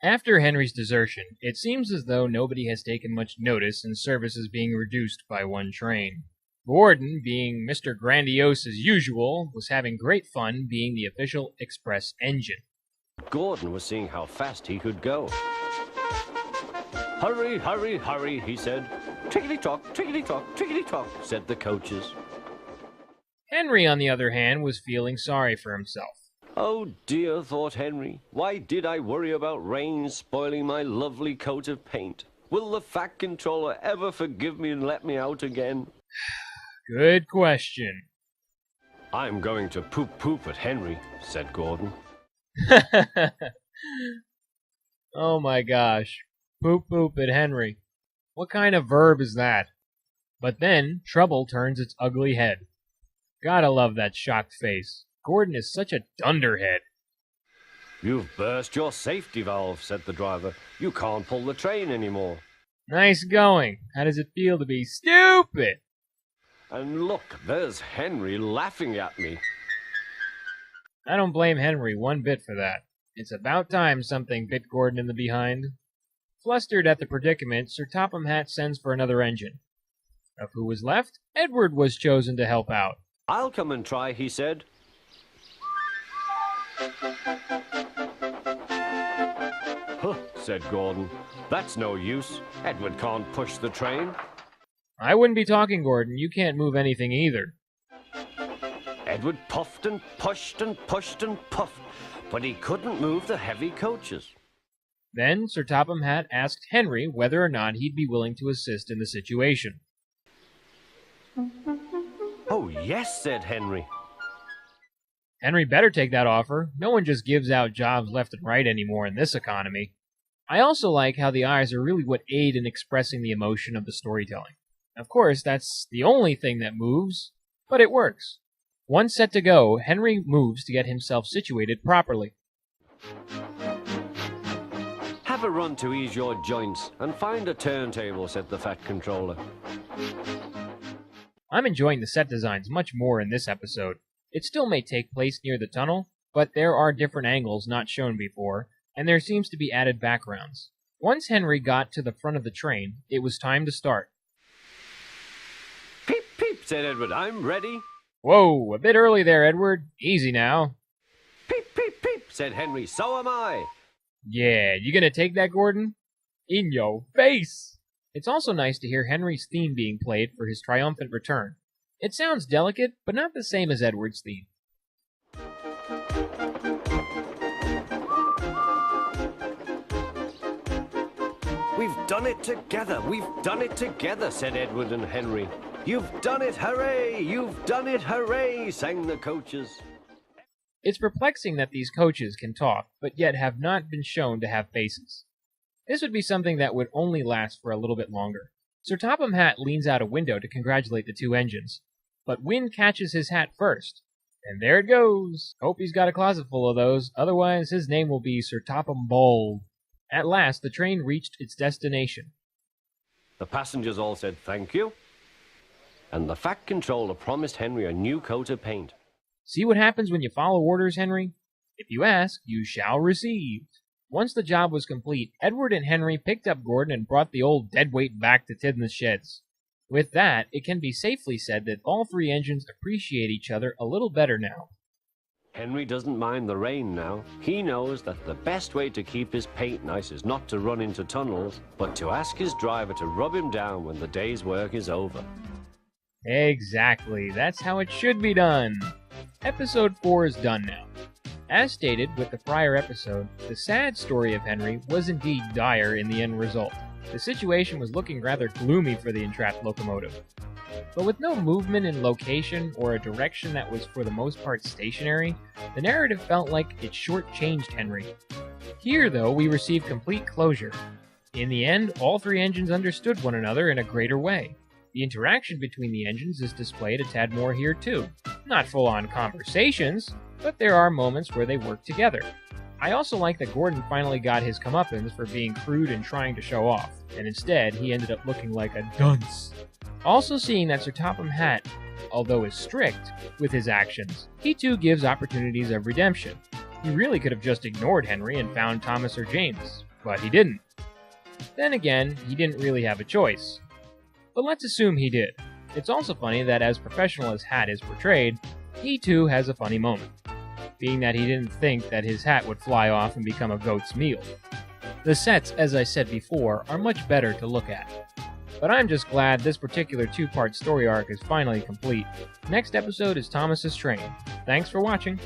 After Henry's desertion, it seems as though nobody has taken much notice and service is being reduced by one train. Gordon, being Mr. Grandiose as usual, was having great fun being the official express engine. Gordon was seeing how fast he could go. Hurry, hurry, hurry, he said. Tickety-tock, tickety-tock, tickety-tock, said the coaches. Henry, on the other hand, was feeling sorry for himself. Oh dear, thought Henry, why did I worry about rain spoiling my lovely coat of paint? Will the Fat Controller ever forgive me and let me out again? Good question. I'm going to poop at Henry, said Gordon. Oh my gosh. Poop at Henry. What kind of verb is that? But then, trouble turns its ugly head. Gotta love that shocked face. Gordon is such a dunderhead. You've burst your safety valve, said the driver. You can't pull the train anymore. Nice going. How does it feel to be stupid? And look, there's Henry laughing at me. I don't blame Henry one bit for that. It's about time something bit Gordon in the behind. Flustered at the predicament, Sir Topham Hatt sends for another engine. Of who was left, Edward was chosen to help out. I'll come and try, he said. Huh, said Gordon. That's no use. Edward can't push the train. I wouldn't be talking, Gordon. You can't move anything either. Edward puffed and pushed and pushed and puffed, but he couldn't move the heavy coaches. Then Sir Topham Hatt asked Henry whether or not he'd be willing to assist in the situation. Oh, yes, said Henry. Henry better take that offer. No one just gives out jobs left and right anymore in this economy. I also like how the eyes are really what aid in expressing the emotion of the storytelling. Of course, that's the only thing that moves, but it works. Once set to go, Henry moves to get himself situated properly. Have a run to ease your joints and find a turntable, said the Fat Controller. I'm enjoying the set designs much more in this episode. It still may take place near the tunnel, but there are different angles not shown before, and there seems to be added backgrounds. Once Henry got to the front of the train, it was time to start. Peep, peep, said Edward. I'm ready. Whoa, a bit early there, Edward. Easy now. Peep, peep, peep, said Henry. So am I. Yeah, you gonna take that, Gordon? In your face! It's also nice to hear Henry's theme being played for his triumphant return. It sounds delicate, but not the same as Edward's theme. We've done it together, we've done it together, said Edward and Henry. You've done it, hooray! You've done it, hooray! Sang the coaches. It's perplexing that these coaches can talk, but yet have not been shown to have faces. This would be something that would only last for a little bit longer. Sir Topham Hatt leans out a window to congratulate the two engines, but wind catches his hat first. And there it goes! Hope he's got a closet full of those, otherwise his name will be Sir Topham Bald. At last, the train reached its destination. The passengers all said thank you, and the Fat Controller promised Henry a new coat of paint. See what happens when you follow orders, Henry? If you ask, you shall receive. Once the job was complete, Edward and Henry picked up Gordon and brought the old deadweight back to Tidmouth Sheds. With that, it can be safely said that all three engines appreciate each other a little better now. Henry doesn't mind the rain now. He knows that the best way to keep his paint nice is not to run into tunnels, but to ask his driver to rub him down when the day's work is over. Exactly, that's how it should be done. Episode 4 is done now. As stated with the prior episode, the sad story of Henry was indeed dire in the end result. The situation was looking rather gloomy for the entrapped locomotive. But with no movement in location or a direction that was for the most part stationary, the narrative felt like it shortchanged Henry. Here, though, we receive complete closure. In the end, all three engines understood one another in a greater way. The interaction between the engines is displayed a tad more here too. Not full-on conversations, but there are moments where they work together. I also like that Gordon finally got his comeuppance for being crude and trying to show off, and instead he ended up looking like a dunce. Also seeing that Sir Topham Hatt, although is strict with his actions, he too gives opportunities of redemption. He really could have just ignored Henry and found Thomas or James. But he didn't. Then again, he didn't really have a choice. But let's assume he did. It's also funny that as professional as Hat is portrayed, he too has a funny moment, being that he didn't think that his hat would fly off and become a goat's meal. The sets, as I said before, are much better to look at. But I'm just glad this particular two-part story arc is finally complete. Next episode is Thomas's train. Thanks for watching.